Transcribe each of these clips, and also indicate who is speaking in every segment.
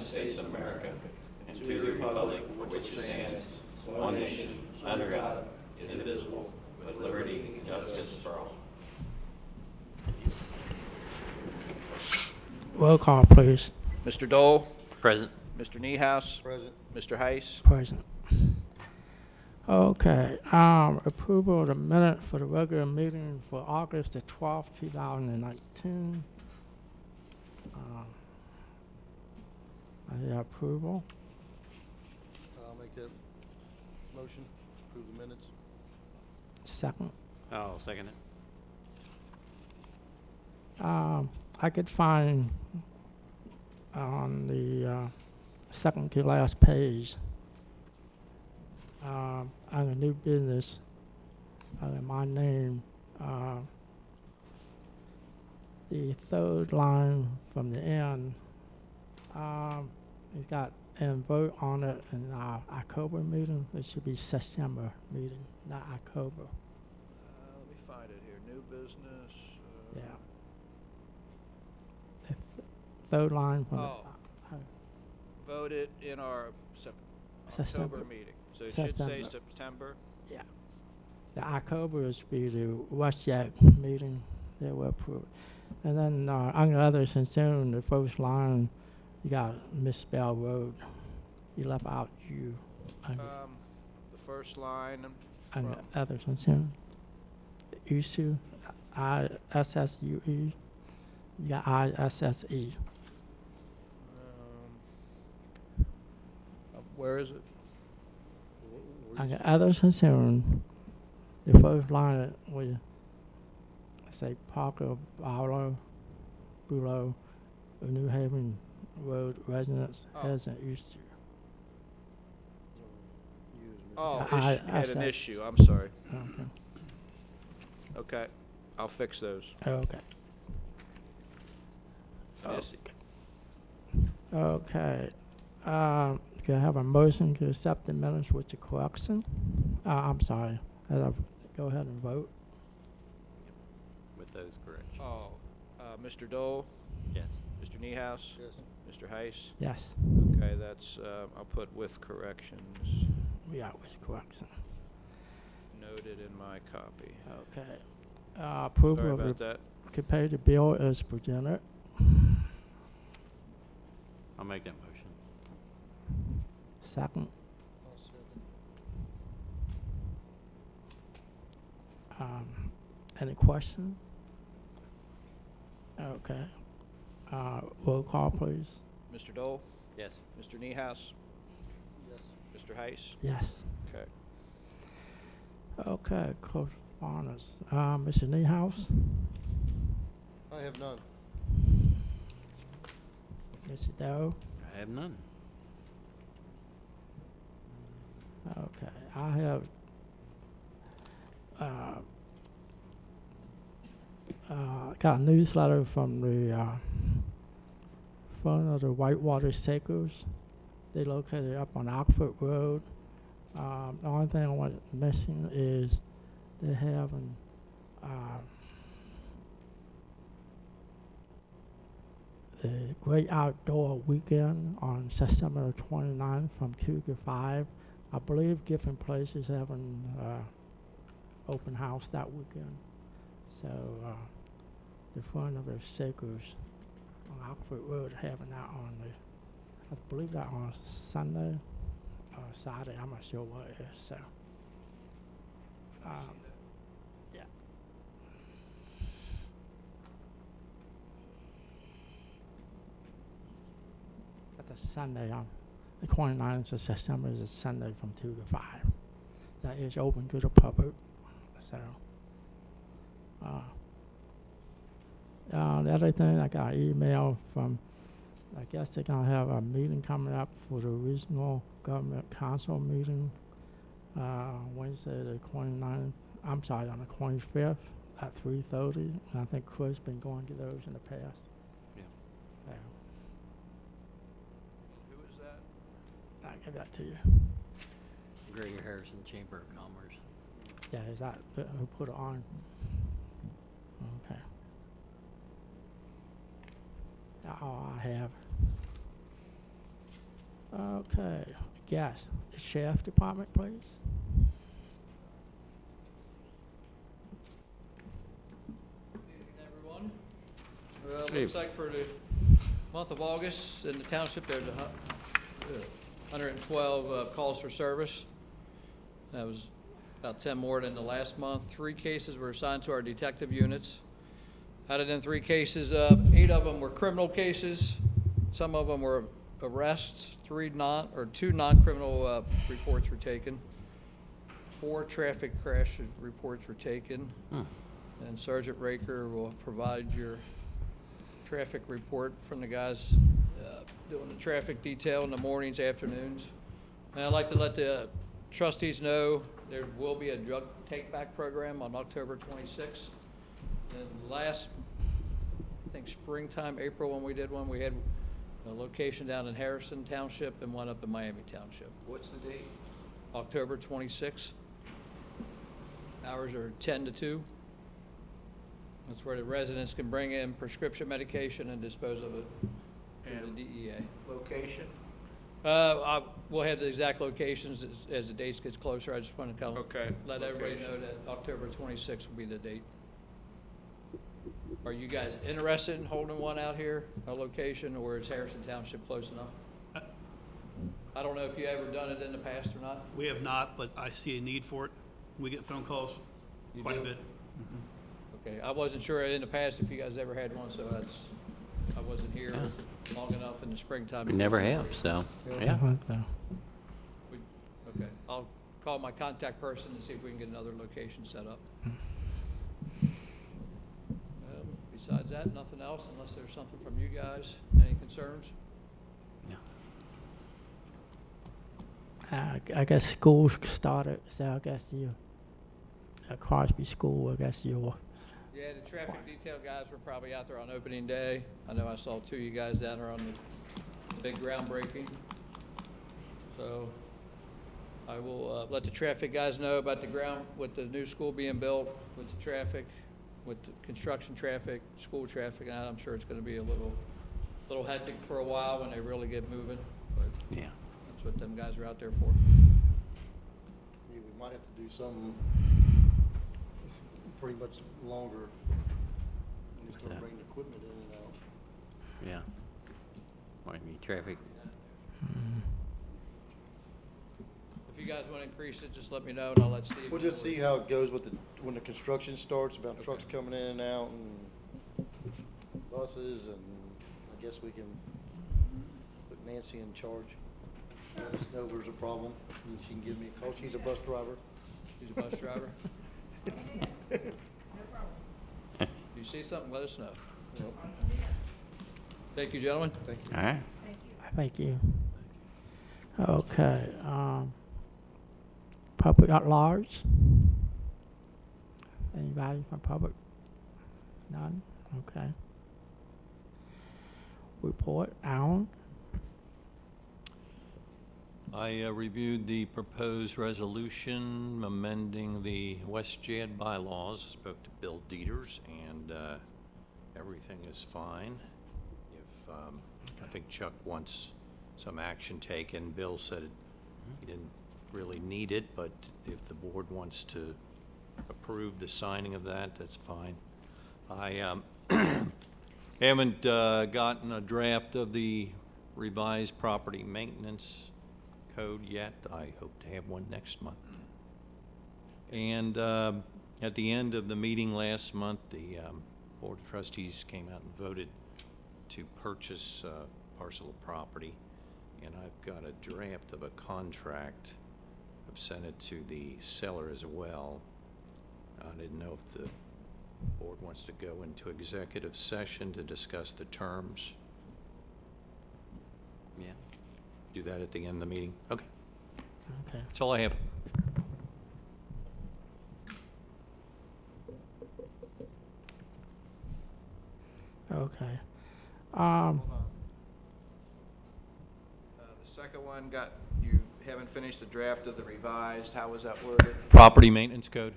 Speaker 1: States of America and to the republic for which it stands, one nation, under God, indivisible, with liberty and justice for all.
Speaker 2: Roll call, please.
Speaker 3: Mr. Dole?
Speaker 4: Present.
Speaker 3: Mr. Niehaus?
Speaker 5: Present.
Speaker 3: Mr. Heiss?
Speaker 2: Present. Okay, approval of the minute for the regular meeting for August the 12th, 2019. I hear approval.
Speaker 5: I'll make that motion, approve the minutes.
Speaker 2: Second.
Speaker 4: I'll second it.
Speaker 2: I could find on the second to last page on the new business, my name, the third line from the end, it's got and vote on it in our October meeting. It should be September meeting, not October.
Speaker 3: Let me find it here. New business.
Speaker 2: Yeah. The third line from
Speaker 3: Voted in our
Speaker 2: September.
Speaker 3: October meeting. So it should say
Speaker 2: September.
Speaker 3: September.
Speaker 2: Yeah. The October is be the WestJet meeting that were approved. And then on the other concern, the first line, you got misspelled road. You left out you.
Speaker 3: The first line
Speaker 2: On
Speaker 3: from
Speaker 2: the other concern, the issue, ISSUE, you got ISSE.
Speaker 3: where is it?
Speaker 2: On the other concern, the first line will say Parker Bulow, New Haven Road residents has an issue.
Speaker 3: Oh,
Speaker 2: I
Speaker 3: had an
Speaker 2: said-
Speaker 3: issue. I'm sorry.
Speaker 2: Okay.
Speaker 3: Okay, I'll fix those.
Speaker 2: Okay.
Speaker 3: Yes.
Speaker 2: Okay. Can I have a motion to accept the minutes with the correction? I'm sorry. Go ahead and vote.
Speaker 4: With those corrections.
Speaker 3: Oh, Mr. Dole,
Speaker 4: Yes.
Speaker 3: Mr. Niehaus,
Speaker 5: Yes.
Speaker 3: Mr. Heiss.
Speaker 2: Yes,
Speaker 3: Okay, that's I'll put with corrections
Speaker 2: we got with correction.
Speaker 3: noted in my copy.
Speaker 2: Okay.
Speaker 3: Sorry
Speaker 2: Approval
Speaker 3: about
Speaker 2: of
Speaker 3: that.
Speaker 2: to pay the bill is presented.
Speaker 4: I'll make that motion.
Speaker 2: Second.
Speaker 5: I'll second.
Speaker 2: Any question? Okay. Roll call, please.
Speaker 3: Mr. Dole,
Speaker 4: Yes.
Speaker 3: Mr. Niehaus,
Speaker 5: Yes.
Speaker 3: Mr. Heiss.
Speaker 2: Yes.
Speaker 3: Okay.
Speaker 2: Okay, correspondence. Mr. Niehaus,
Speaker 5: I have none.
Speaker 2: Mr. Doe.
Speaker 4: I have none.
Speaker 2: Okay, I have got a newsletter from the front of the Whitewater Sakers. They located up on Oxford Road. The only thing I want missing is they have an the Great Outdoor Weekend on September 29th from 2 to 5. I believe different places having open house that weekend. So the front of the Sakers on Oxford Road having that on I believe that on Sunday or Saturday. I'm not sure what it is. So yeah. That's a Sunday on the 29th of September is a Sunday from 2 to 5. That is open to the public. So, the other thing, I got an email from, I guess they're going to have a meeting coming up for the regional government council meeting Wednesday the 29th, I'm sorry, on the 25th at 3:30. And I think Chris been going to those in the past.
Speaker 4: Yeah.
Speaker 2: So,
Speaker 3: Who is that?
Speaker 2: I'll give that to you.
Speaker 4: Greater Harrison Chamber of Commerce.
Speaker 2: Yeah, is that who put it on? Okay. That's all I have. Okay, yes, the Sheriff Department, please.
Speaker 6: Good evening, everyone. Looks like for the month of August in the township, there's 112 calls for service. That was about 10 more than the last month. 3 cases were assigned to our detective units. Out of them 3 cases, 8 of them were criminal cases. Some of them were arrests. 2 non-criminal reports were taken. 4 traffic crash reports were taken. And Sergeant Raker will provide your traffic report from the guys doing the traffic detail in the mornings, afternoons. And I'd like to let the trustees know there will be a drug take-back program on October 26th. And last, I think springtime, April, when we did one, we had a location down in Harrison Township and one up in Miami Township.
Speaker 1: What's the date?
Speaker 6: October 26th. Hours are 10 to 2. That's where the residents can bring in prescription medication and dispose of it to the DEA.
Speaker 1: Location?
Speaker 6: We'll have the exact locations as the dates gets closer. I just want to
Speaker 3: Okay.
Speaker 6: let everybody
Speaker 3: Location.
Speaker 6: know that October 26th will be the date. Are you guys interested in holding one out here, a location, or is Harrison Township close enough? I don't know if you ever done it in the past or not.
Speaker 7: We have not, but I see a need for it. We get phone calls
Speaker 6: You
Speaker 7: quite a
Speaker 6: do?
Speaker 7: bit.
Speaker 6: Okay, I wasn't sure in the past if you guys ever had one, so I wasn't here long enough in the springtime.
Speaker 4: We never have, so, yeah.
Speaker 6: Okay, I'll call my contact person and see if we can get another location set up. Besides that, nothing else, unless there's something from you guys. Any concerns?
Speaker 2: I guess school started, so I guess you, Crosby School, I guess you,
Speaker 6: Yeah, the traffic detail guys were probably out there on opening day. I know I saw 2 of you guys down there on the big groundbreaking. So I will let the traffic guys know about the ground, with the new school being built, with the traffic, with the construction traffic, school traffic, and I'm sure it's gonna be a little hectic for a while when they really get moving, but
Speaker 4: Yeah.
Speaker 6: that's what them guys are out there for.
Speaker 5: Yeah, we might have to do something pretty much longer. When you
Speaker 4: What's
Speaker 5: start
Speaker 4: that?
Speaker 5: bringing equipment in and out.
Speaker 4: Yeah. Might be traffic.
Speaker 6: If you guys wanna increase it, just let me know and I'll let Steve.
Speaker 5: We'll
Speaker 6: know.
Speaker 5: just see how it goes with when the construction starts, about trucks coming in and out and buses, and I guess we can put Nancy in charge. Let us know if there's a problem, and she can give me a call. She's a bus driver.
Speaker 6: He's a bus driver. If you see something, let us know.
Speaker 5: Yep.
Speaker 6: Thank you, gentlemen.
Speaker 5: Thank you.
Speaker 4: All right.
Speaker 2: thank you. Okay, public at large? Anybody from public? None? Okay. Report, Alan?
Speaker 8: I reviewed the proposed resolution amending the West Jad bylaws. I spoke to Bill Dieters, and everything is fine. If I think Chuck wants some action taken. Bill said he didn't really need it, but if the board wants to approve the signing of that, that's fine. I haven't gotten a draft of the revised property maintenance code yet. I hope to have one next month. And at the end of the meeting last month, the Board of Trustees came out and voted to purchase a parcel of property, and I've got a draft of a contract. I've sent it to the seller as well. I didn't know if the board wants to go into executive session to discuss the terms.
Speaker 4: Yeah.
Speaker 8: Do that at the end of the meeting? Okay,
Speaker 2: Okay.
Speaker 8: that's all I have.
Speaker 2: Okay.
Speaker 3: Hold on. The second one you haven't finished the draft of the revised, how was that worded?
Speaker 8: Property maintenance code?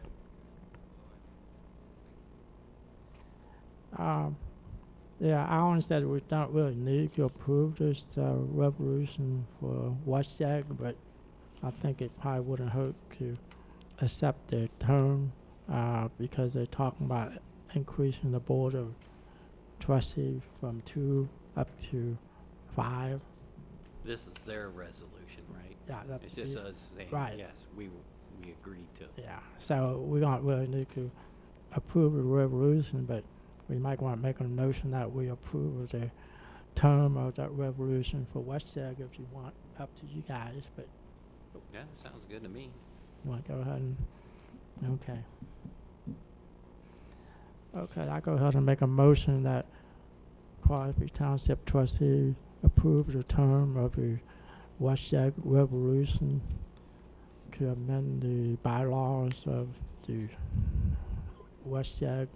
Speaker 2: Yeah, I understand we don't really need to approve this resolution for WestJag, but I think it probably wouldn't hurt to accept their term because they're talking about increasing the board of trustees from 2 up to 5.
Speaker 4: This is their resolution, right?
Speaker 2: Yeah, that's
Speaker 4: It's just us saying,
Speaker 2: right.
Speaker 4: yes, we agreed to.
Speaker 2: Yeah, so we don't really need to approve the resolution, but we might want to make a notion that we approve the term of that resolution for WestJag if you want, up to you guys, but
Speaker 4: Yeah, sounds good to me.
Speaker 2: you want to go ahead and, okay. Okay, I go ahead and make a motion that Crosby Township trustee approve the term of the WestJag resolution to amend the bylaws of the WestJag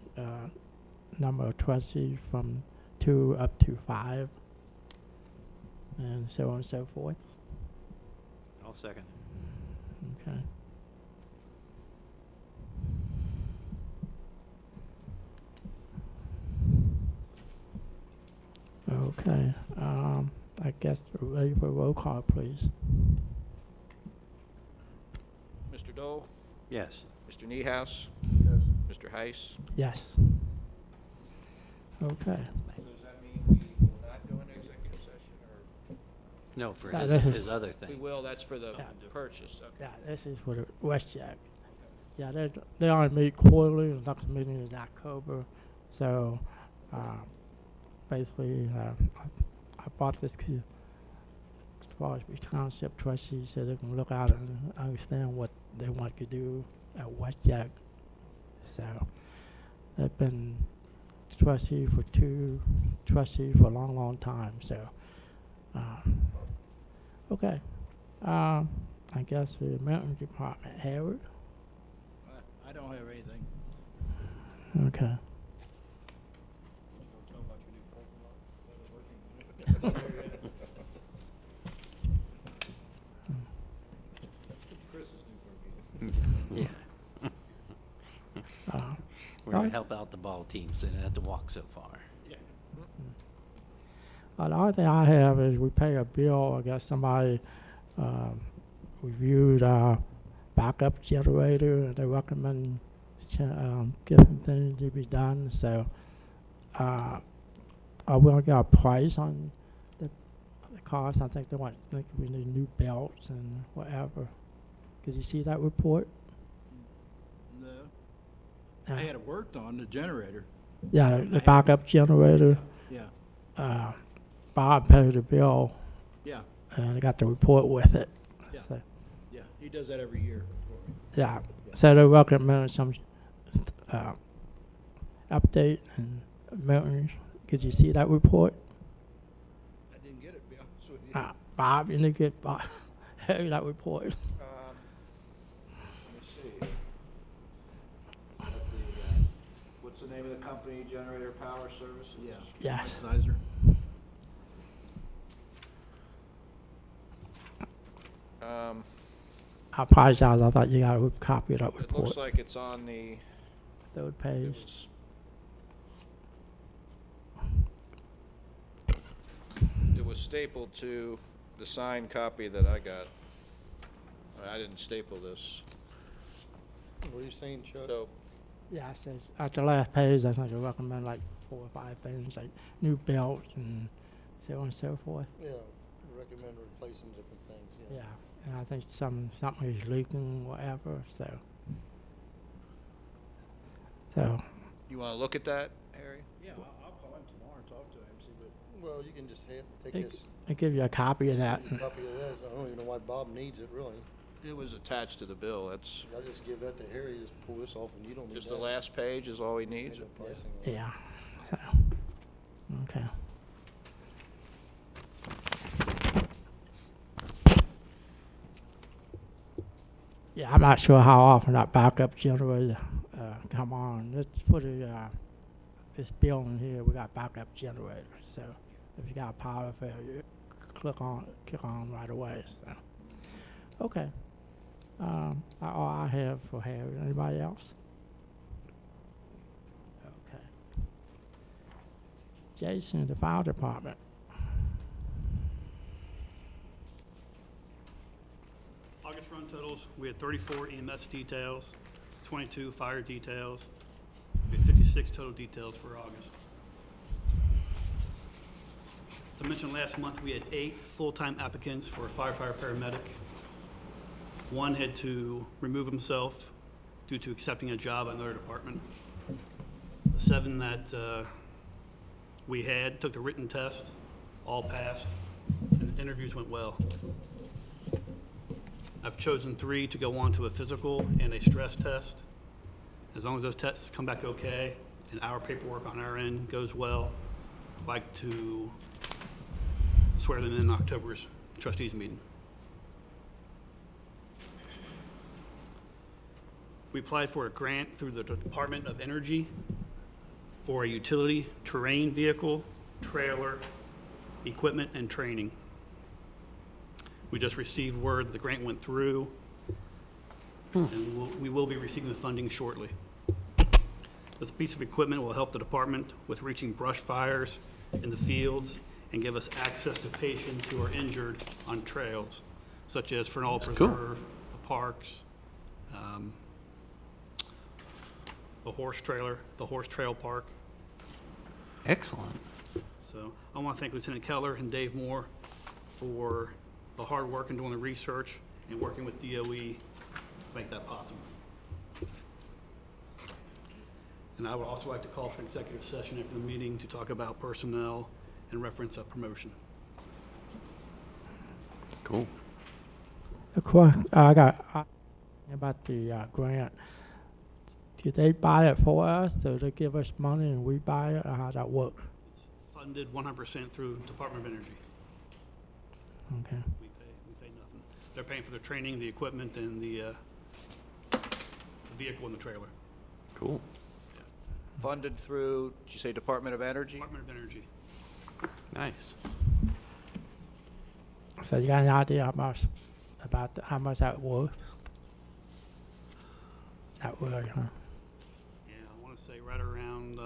Speaker 2: number of trustees from 2 up to 5, and so on and so forth.
Speaker 4: I'll second.
Speaker 2: Okay. Okay, I guess we're ready for roll call, please.
Speaker 3: Mr. Dole,
Speaker 4: Yes.
Speaker 3: Mr. Niehaus,
Speaker 5: Yes.
Speaker 3: Mr. Heiss.
Speaker 2: Yes. Okay.
Speaker 3: So does that mean we will not go into executive session, or
Speaker 4: No, for
Speaker 2: Yeah,
Speaker 4: his,
Speaker 2: this
Speaker 4: his
Speaker 2: is-
Speaker 4: other
Speaker 3: we
Speaker 4: thing.
Speaker 3: will? That's for the
Speaker 2: Yeah.
Speaker 3: purchase. Okay.
Speaker 2: Yeah, this is for the WestJag. Yeah, they only meet quarterly. The next meeting is October. So, basically, I brought this to Crosby Township trustees so they can look out and understand what they want to do at WestJag. So, they've been trustees for a long, long time. So, okay. I guess the maintenance department, Howard.
Speaker 9: I don't have anything.
Speaker 2: Okay.
Speaker 4: Yeah.
Speaker 2: Uh,
Speaker 4: We're gonna
Speaker 2: Alright.
Speaker 4: help out the ball team so they don't have to walk so far.
Speaker 2: the only thing I have is we pay a bill. I guess somebody reviewed our backup generator, and they recommend different things to be done. So, are we gonna get a price on the cost? I think think we need new belts and whatever. Did you see that report?
Speaker 9: No.
Speaker 2: Yeah.
Speaker 9: I had it worked on, the generator.
Speaker 2: Yeah, the backup generator.
Speaker 9: Yeah,
Speaker 2: Bob paid the bill,
Speaker 9: yeah,
Speaker 2: and I got the report with it.
Speaker 9: Yeah.
Speaker 2: So,
Speaker 9: yeah. He does that every year for me.
Speaker 2: yeah. So they recommended some update and maintenance. Did you see that report?
Speaker 9: I didn't get it, to be honest with you.
Speaker 2: Bob, you didn't get Bob that report.
Speaker 3: Let me see. What's the name of the company? Generator Power Services?
Speaker 9: Yeah.
Speaker 2: Yes.
Speaker 9: Mike Nizer.
Speaker 2: I apologize. I thought you got a copy of that
Speaker 3: It looks
Speaker 2: report.
Speaker 3: like it's on the,
Speaker 2: Third
Speaker 3: it
Speaker 2: page.
Speaker 3: was stapled to the signed copy that I got. I didn't staple this.
Speaker 5: What are you saying, Chuck?
Speaker 3: So,
Speaker 2: Yeah, it says at the last page, I think they recommend like 4 or 5 things, like new belts and so on and so forth.
Speaker 5: Yeah, recommend replacing different things,
Speaker 2: Yeah, and I think something is leaking, whatever. So
Speaker 3: you want to look at that, Harry?
Speaker 9: Yeah, I'll call him tomorrow and talk to him, see what.
Speaker 5: Well, you can just take
Speaker 2: Take-
Speaker 5: this,
Speaker 2: I give you a copy of that.
Speaker 5: copy of this. I don't even know why Bob needs it, really.
Speaker 3: It was attached to the bill. That's
Speaker 5: I just give that to Harry, just pull this off, and you don't need that.
Speaker 3: just the last page is all he needs.
Speaker 5: Ain't no pricing on it.
Speaker 2: Yeah. So okay. Yeah, I'm not sure how often that backup generator come on. Let's put this bill in here. We got backup generator. So if you got a power failure, click on right away. So okay. All I have for Harry. Anybody else? Okay. Jason, the fire department.
Speaker 7: August run totals, we had 34 EMS details, 22 fire details. We had 56 total details for August. As I mentioned last month, we had 8 full-time applicants for a firefighter paramedic. One had to remove himself due to accepting a job at another department. The 7 that we had took the written test, all passed, and the interviews went well. I've chosen 3 to go on to a physical and a stress test. As long as those tests come back okay and our paperwork on our end goes well, I'd like to swear them in October's trustees meeting. We applied for a grant through the Department of Energy for a utility terrain vehicle, trailer, equipment, and training. We just received word that the grant went through, and we will be receiving the funding shortly. This piece of equipment will help the department with reaching brush fires in the fields and give us access to patients who are injured on trails, such as Fernald Preserve, the parks, the horse trail park.
Speaker 8: Excellent.
Speaker 7: So I want to thank Lieutenant Keller and Dave Moore for the hard work and doing the research and working with DOE to make that possible. And I would also like to call for an executive session after the meeting to talk about personnel and reference a promotion.
Speaker 8: Cool.
Speaker 2: I got about the grant. Did they buy it for us? Do they give us money and we buy it, or how does that work?
Speaker 7: It's funded 100% through Department of Energy.
Speaker 2: Okay.
Speaker 7: We pay nothing. They're paying for the training, the equipment, and the vehicle and the trailer.
Speaker 8: Cool.
Speaker 3: Funded through, did you say Department of Energy?
Speaker 7: Department of Energy.
Speaker 8: Nice.
Speaker 2: So you got any idea how much that worth? That worth, huh?
Speaker 7: Yeah, I want to say right around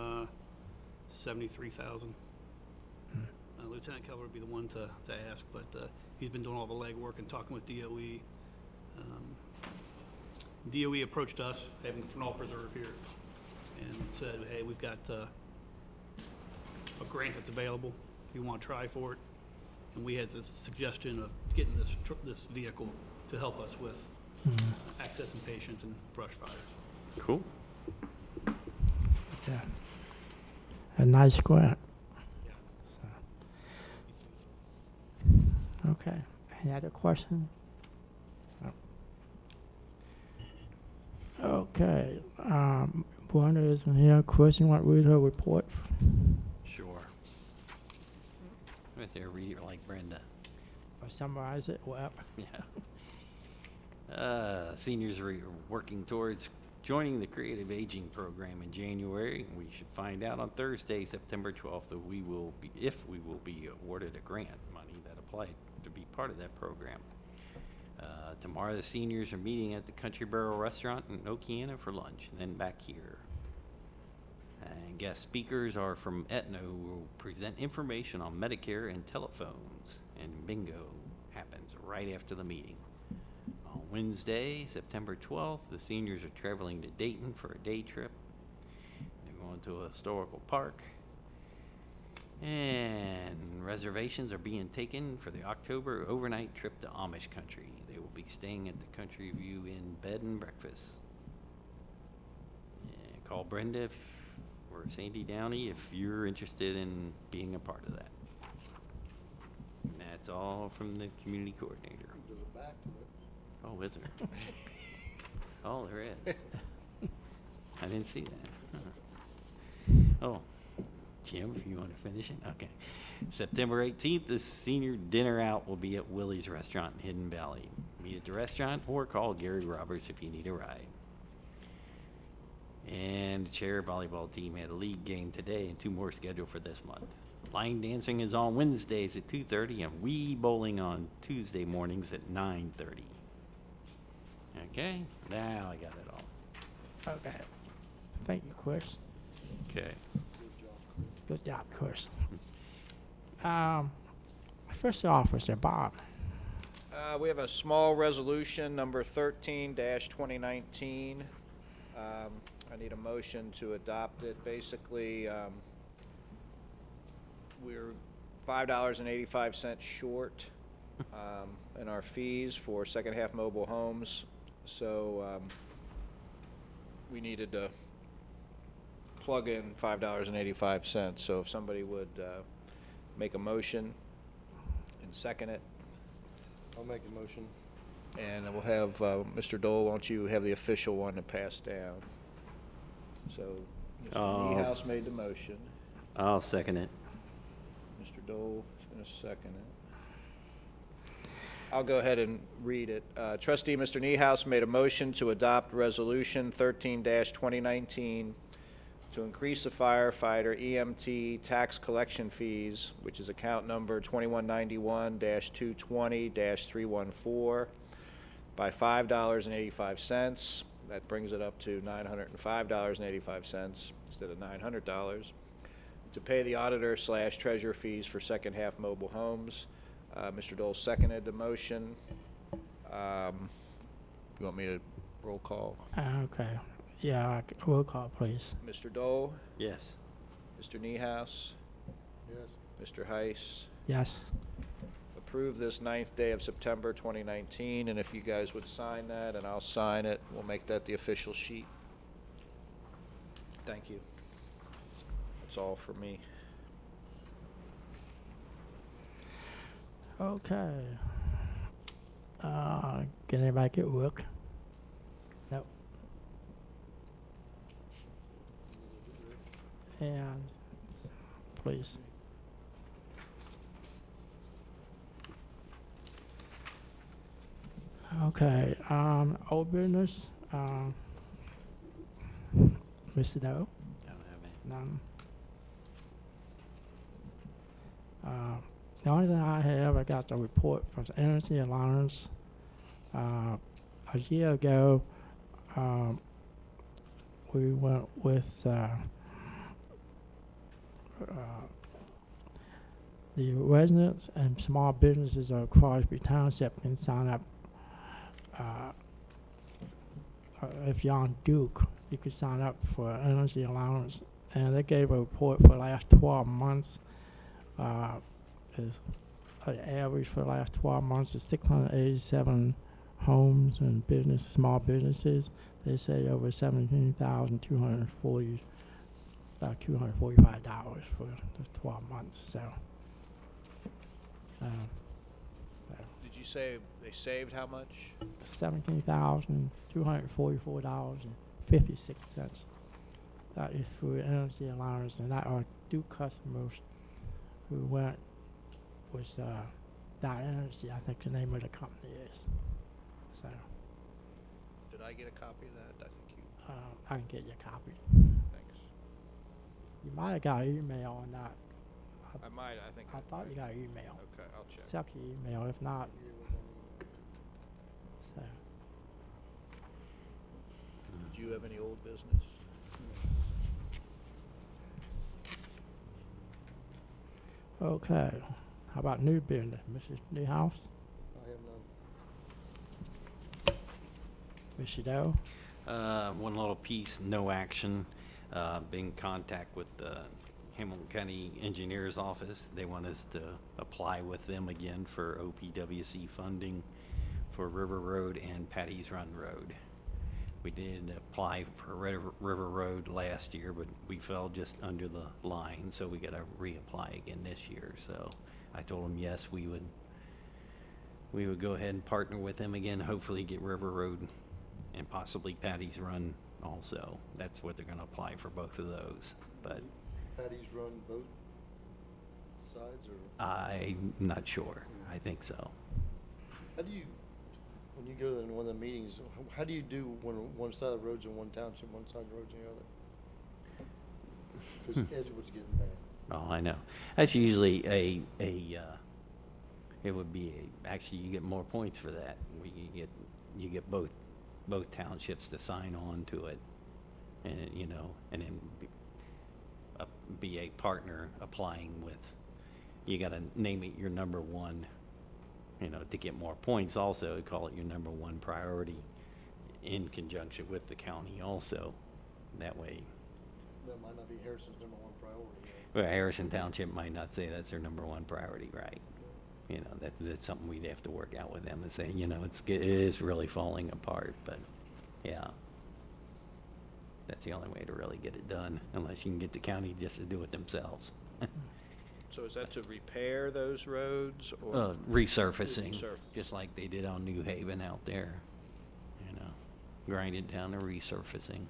Speaker 7: 73,000. Lieutenant Keller would be the one to ask, but he's been doing all the legwork and talking with DOE. DOE approached us, having the Fernald Preserve here, and said, hey, we've got a grant that's available. If you want to try for it. And we had the suggestion of getting this vehicle to help us with accessing patients and brush fires.
Speaker 8: Cool.
Speaker 2: Yeah. A nice grant.
Speaker 7: Yeah.
Speaker 2: So. Okay. Any other questions? No. Okay. Brenda isn't here. Chris, you want to read her report?
Speaker 4: Sure. With your reader like Brenda.
Speaker 2: Or summarize it? Well,
Speaker 4: Yeah. Seniors are working towards joining the Creative Aging Program in January. We should find out on Thursday, September 12th, if we will be awarded a grant money that applied to be part of that program. Tomorrow, the seniors are meeting at the Country Barrel Restaurant in Okeana for lunch, and then back here. And guest speakers are from Aetna, who will present information on Medicare and telephones. And bingo happens right after the meeting. On Wednesday, September 12th, the seniors are traveling to Dayton for a day trip. They're going to a historical park. And reservations are being taken for the October overnight trip to Amish country. They will be staying at the Country View Inn bed and breakfast. Yeah, call Brenda or Sandy Downey if you're interested in being a part of that. And that's all from the community coordinator.
Speaker 5: There's a back to it.
Speaker 4: Oh, is there? Oh, there is. I didn't see that. Huh. Oh, Jim, if you want to finish it? Okay. September 18th, the senior dinner out will be at Willie's Restaurant in Hidden Valley. Meet at the restaurant or call Gary Roberts if you need a ride. And the chair volleyball team had a league game today and 2 more scheduled for this month. Line dancing is on Wednesdays at 2:30 and Wii bowling on Tuesday mornings at 9:30. Okay, now I got it all.
Speaker 2: okay. Thank you, Chris.
Speaker 4: Okay.
Speaker 5: Good job.
Speaker 2: Good job, Chris. First officer, Bob.
Speaker 3: We have a small resolution, number 13-2019. I need a motion to adopt it. Basically, we're $5.85 short in our fees for second half mobile homes. So we needed to plug in $5.85. So if somebody would make a motion and second it.
Speaker 5: I'll make a motion.
Speaker 3: And we'll have, Mr. Dole, won't you have the official one to pass down? So, Mr. Niehaus made the motion.
Speaker 4: I'll second it.
Speaker 3: Mr. Dole is going to second it. I'll go ahead and read it. Trustee Mr. Niehaus made a motion to adopt Resolution 13-2019 to increase the firefighter EMT tax collection fees, which is account number 2191-220-314, by $5.85. That brings it up to $905.85 instead of $900. To pay the auditor/treasurer fees for second half mobile homes. Mr. Dole seconded the motion. You want me to roll call?
Speaker 2: Okay. Yeah, roll call, please.
Speaker 3: Mr. Dole?
Speaker 4: Yes.
Speaker 3: Mr. Niehaus?
Speaker 5: Yes.
Speaker 3: Mr. Heiss?
Speaker 2: Yes.
Speaker 3: Approve this 9th day of September 2019, and if you guys would sign that, and I'll sign it, we'll make that the official sheet. Thank you. That's all for me.
Speaker 2: Okay. Can anybody get work? No. And please. Okay, old business, Mr. Doe?
Speaker 4: Don't have any.
Speaker 2: None. The only thing I have, I got the report from the Energy Alliance. A year ago, we went with the residents and small businesses of Crosby Township can sign up. If you're on Duke, you could sign up for energy allowance, and they gave a report for the last 12 months. Is the average for the last 12 months is 687 homes and small businesses. They say over $17,240, about $245 for the 12 months. So.
Speaker 3: Did you say they saved how much?
Speaker 2: $17,244.56. That is through energy allowance, and that are Duke customers who went with Dot Energy, I think the name of the company is. So
Speaker 3: Did I get a copy of that? I think you,
Speaker 2: I can get you a copy.
Speaker 3: thanks.
Speaker 2: You might have got an email on that.
Speaker 3: I might, I think.
Speaker 2: I thought you got an email.
Speaker 3: Okay, I'll check.
Speaker 2: Accept your email. If not, so.
Speaker 3: Did you have any old business?
Speaker 2: Okay. How about new business, Mrs. Newhouse?
Speaker 5: I have none.
Speaker 2: Mr. Doe?
Speaker 4: One little piece, no action. Been in contact with the Hamilton County Engineers Office. They want us to apply with them again for OPWC funding for River Road and Patty's Run Road. We did apply for River Road last year, but we fell just under the line, so we gotta reapply again this year. So I told them, yes, we would go ahead and partner with them again, hopefully get River Road and possibly Patty's Run also. That's what they're gonna apply for, both of those. But
Speaker 5: Patty's run both sides, or
Speaker 4: I'm not sure. I think so.
Speaker 5: how do you, when you go to one of the meetings, how do you do when one side of the road's in one township, one side of the road's in the other? Because Edgewood's getting bad.
Speaker 4: Oh, I know. That's usually it would be actually you get more points for that. You get both townships to sign on to it, and and then be a partner applying with, you gotta name it your number one, you know, to get more points also, call it your number one priority in conjunction with the county also. That way,
Speaker 5: That might not be Harrison's number one priority.
Speaker 4: well, Harrison Township might not say that's their number one priority, right? You know, that's something we'd have to work out with them and say, you know, it is really falling apart, but, yeah. That's the only way to really get it done, unless you can get the county just to do it themselves.
Speaker 3: So is that to repair those roads or?
Speaker 4: Resurfacing,
Speaker 3: Resurface.
Speaker 4: just like they did on New Haven out there, you know, grind it down to resurfacing.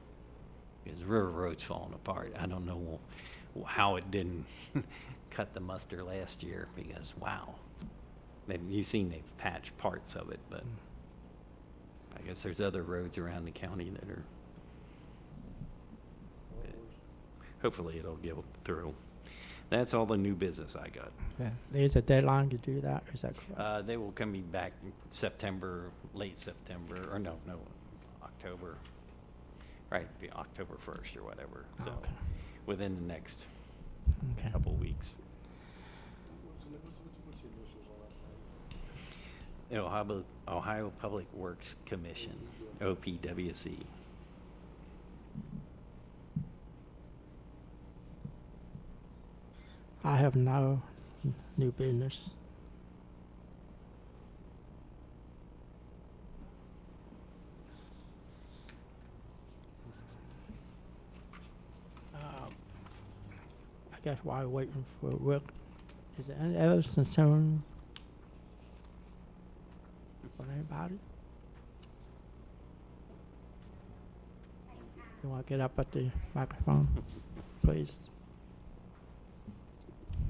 Speaker 4: Because the river road's falling apart. I don't know how it didn't cut the muster last year, because wow. You've seen they've patched parts of it, but I guess there's other roads around the county that are, hopefully it'll get through. That's all the new business I got.
Speaker 2: Okay. There's a deadline to do that, is that correct?
Speaker 4: They will come back in September, late September, or no, October. Right, be October 1st or whatever, so
Speaker 2: Okay.
Speaker 4: within the next
Speaker 2: Okay.
Speaker 4: couple weeks.
Speaker 5: What's the initials on that thing?
Speaker 4: The Ohio Public Works Commission, OPWC.
Speaker 2: I have no new business. I guess while waiting for Rick, is there any other concern from anybody? You want to get up at the microphone, please?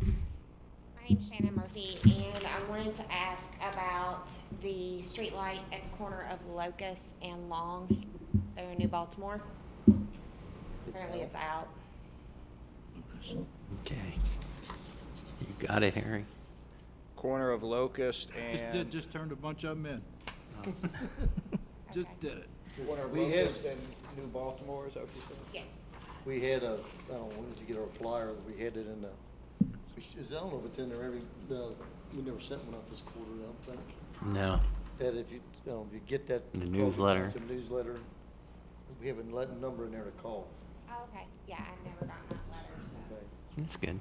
Speaker 10: My name's Shannon Murphy, and I wanted to ask about the street light at the corner of Locust and Long there in New Baltimore. Apparently it's out.
Speaker 4: Okay. You got it, Harry?
Speaker 3: Corner of Locust and.
Speaker 9: Just turned a bunch of them in. Just
Speaker 10: Okay.
Speaker 9: did it.
Speaker 3: Corner of
Speaker 5: We had-
Speaker 3: Locust and New Baltimore, is that what you said?
Speaker 10: Yes.
Speaker 5: We had I don't know, when did you get our flyer? We had it in the, I don't know if it's in there we never sent one out this quarter, I don't think.
Speaker 4: No.
Speaker 5: That if you get that.
Speaker 4: The
Speaker 5: call
Speaker 4: newsletter.
Speaker 5: Township newsletter, we have a number in there to call.
Speaker 10: Oh, okay. Yeah, I've never gotten that letter, so.
Speaker 5: Okay.
Speaker 4: That's good.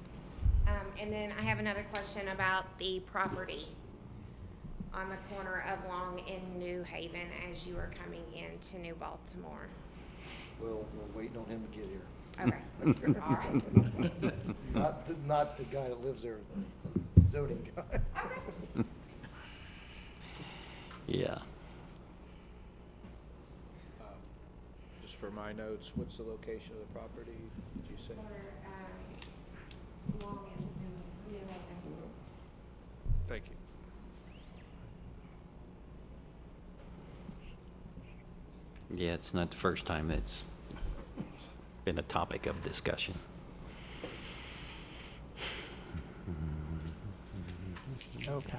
Speaker 10: And then I have another question about the property on the corner of Long and New Haven as you are coming into New Baltimore.
Speaker 5: Well, we're waiting on him to get here.
Speaker 10: Okay, all right.
Speaker 5: Not the guy that lives there, zoning guy.
Speaker 4: Yeah.
Speaker 3: Just for my notes, what's the location of the property, did you say?
Speaker 10: Corner, Long and New Haven.
Speaker 3: Thank you.
Speaker 4: Yeah, it's not the first time it's been a topic of discussion.
Speaker 2: Okay.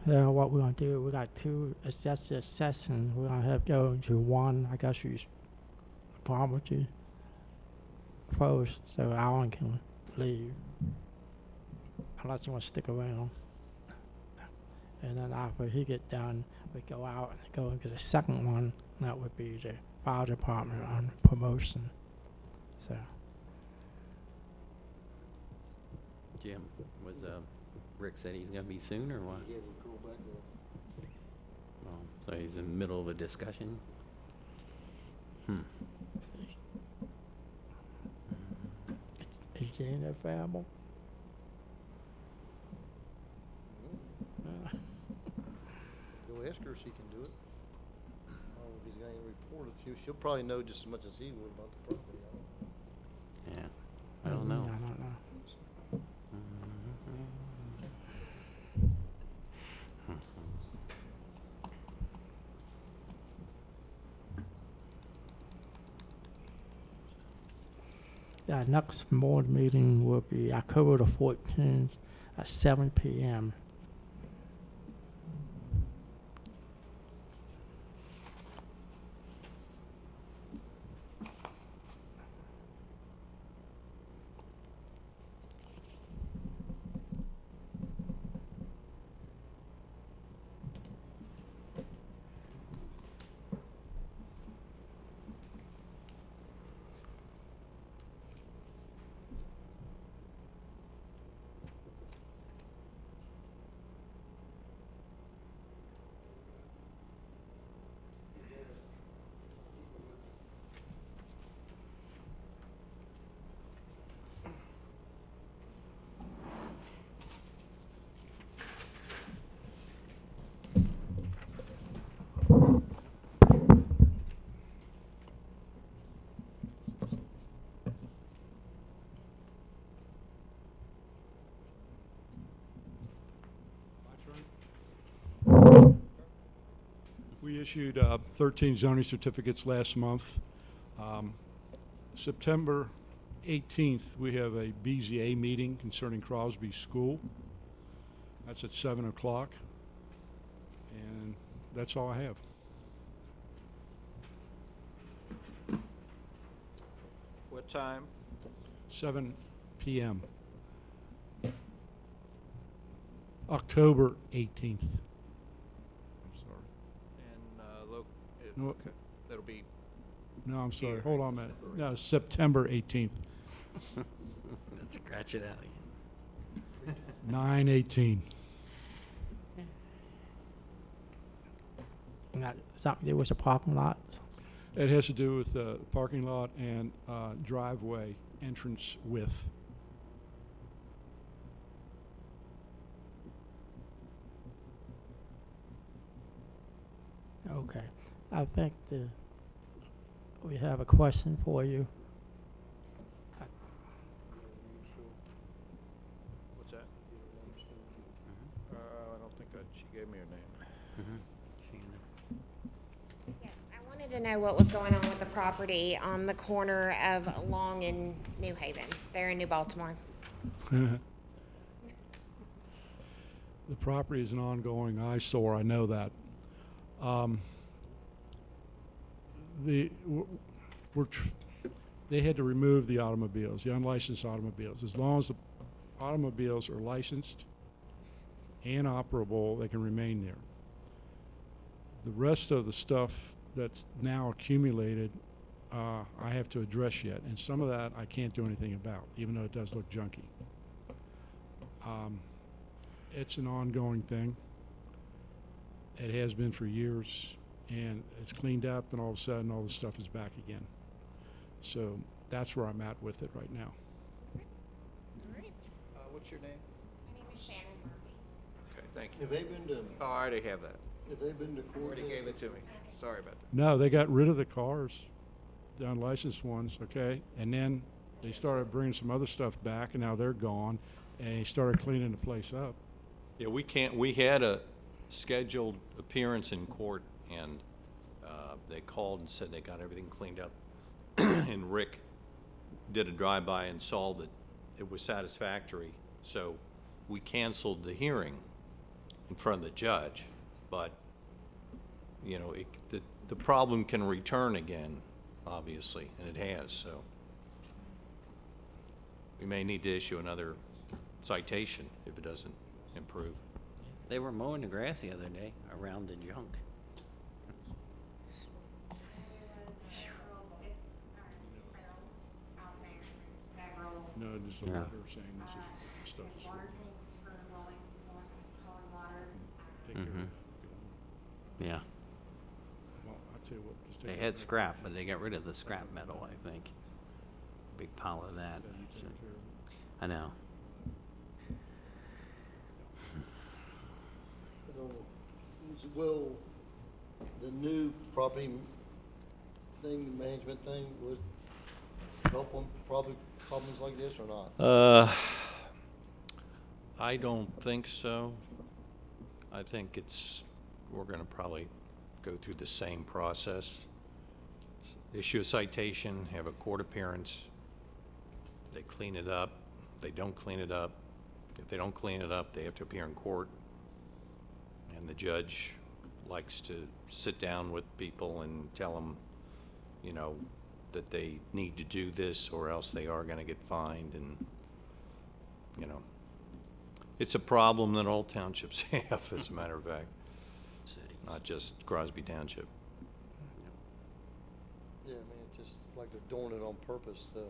Speaker 2: Yeah, what we're gonna do, we got two assessor sessions. We're gonna have go into one. I guess you property first, so Alan can leave, unless you want to stick around. And then after he get done, we go out and go into the second one. That would be the fire department on promotion. So.
Speaker 4: Jim, was Rick said he's gonna be soon or what?
Speaker 5: Yeah, we'll go back there.
Speaker 4: Oh, so he's in the middle of a discussion?
Speaker 2: Is Jane available?
Speaker 5: Go ask her if she can do it. I don't know if he's got any report. She'll probably know just as much as he would about the property.
Speaker 4: Yeah, I don't know.
Speaker 2: I don't know. The next board meeting will be October the 14th at 7 p.m.
Speaker 11: We issued 13 zoning certificates last month. September 18th, we have a BZA meeting concerning Crosby School. That's at 7 o'clock. And that's all I have.
Speaker 3: What time?
Speaker 11: 7 p.m. October 18th. I'm sorry.
Speaker 3: And,
Speaker 11: No.
Speaker 3: okay, that'll be,
Speaker 11: No, I'm sorry.
Speaker 3: Here.
Speaker 11: Hold on a minute. No, September 18th,
Speaker 4: Let's scratch it out again.
Speaker 11: 9:18.
Speaker 2: Something to do with the parking lots.
Speaker 11: It has to do with the parking lot and driveway entrance width.
Speaker 2: Okay. I think we have a question for you.
Speaker 3: what's that? I don't think she gave me her name.
Speaker 10: Yes, I wanted to know what was going on with the property on the corner of Long and New Haven, there in New Baltimore.
Speaker 11: The property is an ongoing eyesore, I know that. They had to remove the automobiles, the unlicensed automobiles. As long as the automobiles are licensed and operable, they can remain there. The rest of the stuff that's now accumulated, I have to address yet, and some of that I can't do anything about, even though it does look junky. It's an ongoing thing. It has been for years, and it's cleaned up, and all of a sudden, all the stuff is back again. So that's where I'm at with it right now.
Speaker 10: All right.
Speaker 5: What's your name?
Speaker 10: My name is Shannon Murphy.
Speaker 3: Okay, thank you.
Speaker 5: Have they been to,
Speaker 3: Oh, I already have that.
Speaker 5: have they been to court?
Speaker 3: Already gave it to me. Sorry about that.
Speaker 11: No, they got rid of the cars, the unlicensed ones, okay? And then they started bringing some other stuff back, and now they're gone, and they started cleaning the place up.
Speaker 8: Yeah, we had a scheduled appearance in court, and they called and said they got everything cleaned up. And Rick did a drive-by and saw that it was satisfactory, so we canceled the hearing in front of the judge. But, you know, the problem can return again, obviously, and it has, so we may need to issue another citation if it doesn't improve.
Speaker 4: They were mowing the grass the other day around the junk.
Speaker 11: No, just a
Speaker 4: Yeah.
Speaker 11: letter saying this is stuff is
Speaker 10: Water
Speaker 11: for,
Speaker 10: tanks for hauling water.
Speaker 11: take care of it.
Speaker 4: Yeah.
Speaker 11: Well, I'll tell you what, just take
Speaker 4: They
Speaker 11: it
Speaker 4: had
Speaker 11: back.
Speaker 4: scrap, but they got rid of the scrap metal, I think. Big pile of that.
Speaker 11: Yeah, you take
Speaker 4: So-
Speaker 11: care of it.
Speaker 4: I know.
Speaker 5: So, will the new property thing, management thing, would help on problems like this or not?
Speaker 8: I don't think so. I think we're gonna probably go through the same process. Issue a citation, have a court appearance, they clean it up, they don't clean it up, If they don't clean it up, they have to appear in court. And the judge likes to sit down with people and tell them, you know, that they need to do this or else they are going to get fined. And, you know, it's a problem that all townships have, as a matter of fact, not just Crosby Township.
Speaker 5: Yeah, I mean, it's just like they're doing it on purpose, so.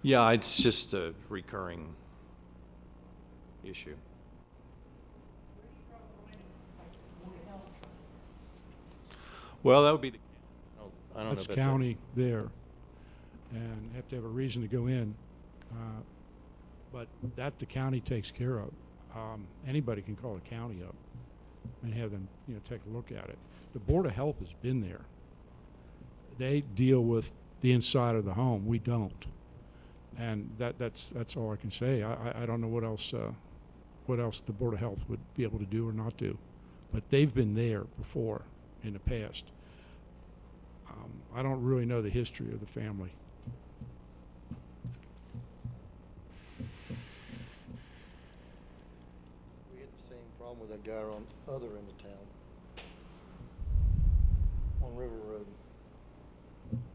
Speaker 8: Yeah, it's just a recurring issue. Well, that would be the, I don't know
Speaker 11: That's
Speaker 8: about that.
Speaker 11: county there, and have to have a reason to go in. But that the county takes care of. Anybody can call the county up and have them, you know, take a look at it. The Board of Health has been there. They deal with the inside of the home. We don't. And that's all I can say. I don't know what else the Board of Health would be able to do or not do. But they've been there before in the past. I don't really know the history of the family.
Speaker 5: We had the same problem with that guy on other end of town. On River Road.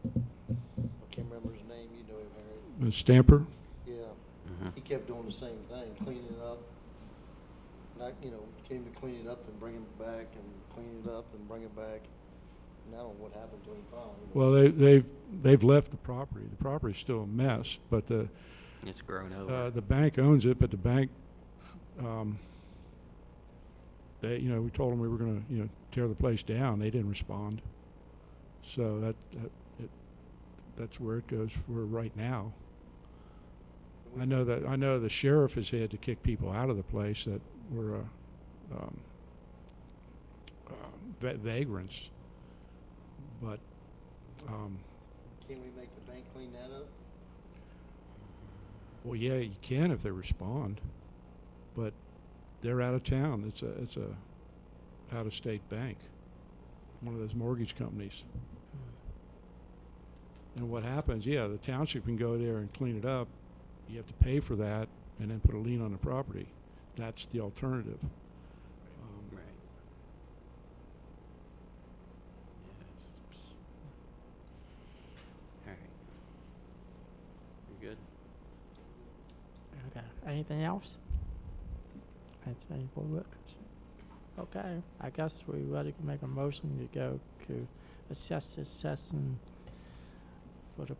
Speaker 5: I can't remember his name, you know him, Harry.
Speaker 11: Stamper?
Speaker 5: Yeah, he kept doing the same thing, cleaning it up. Not, you know, came to clean it up and bring it back and clean it up and bring it back. And I don't know what happened to him finally. but-
Speaker 11: Well, they've left the property. The property's still a mess, but
Speaker 4: It's grown over.
Speaker 11: the bank owns it, but the bank, they, you know, we told them we were gonna, you know, tear the place down. They didn't respond. So that's where it goes for right now. I know the sheriff has had to kick people out of the place that were vagrants. But
Speaker 5: Can we make the bank clean that up?
Speaker 11: well, yeah, you can if they respond, but they're out of town. It's a out-of-state bank, one of those mortgage companies. And what happens? Yeah, the township can go there and clean it up. You have to pay for that and then put a lien on the property. That's the alternative.
Speaker 4: Right. Yes. All right. You good?
Speaker 2: Okay, anything else? Anything for workers? Okay, I guess we ready to make a motion to go to assess this session for the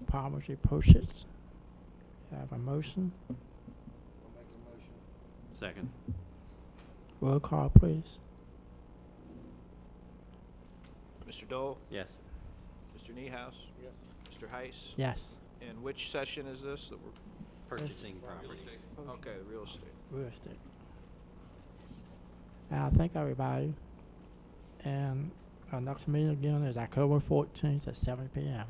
Speaker 2: property purchase. Have a motion?
Speaker 5: I'll make a motion.
Speaker 4: Second.
Speaker 2: Roll call, please.
Speaker 3: Mr. Dole,
Speaker 4: Yes.
Speaker 3: Mr. Niehaus,
Speaker 5: Yes.
Speaker 3: Mr. Heiss,
Speaker 2: Yes.
Speaker 3: and which session is this that we're,
Speaker 4: Purchasing property.
Speaker 3: okay, real estate.
Speaker 2: Real estate. I thank everybody. And our next meeting again is October 14th at 7 p.m.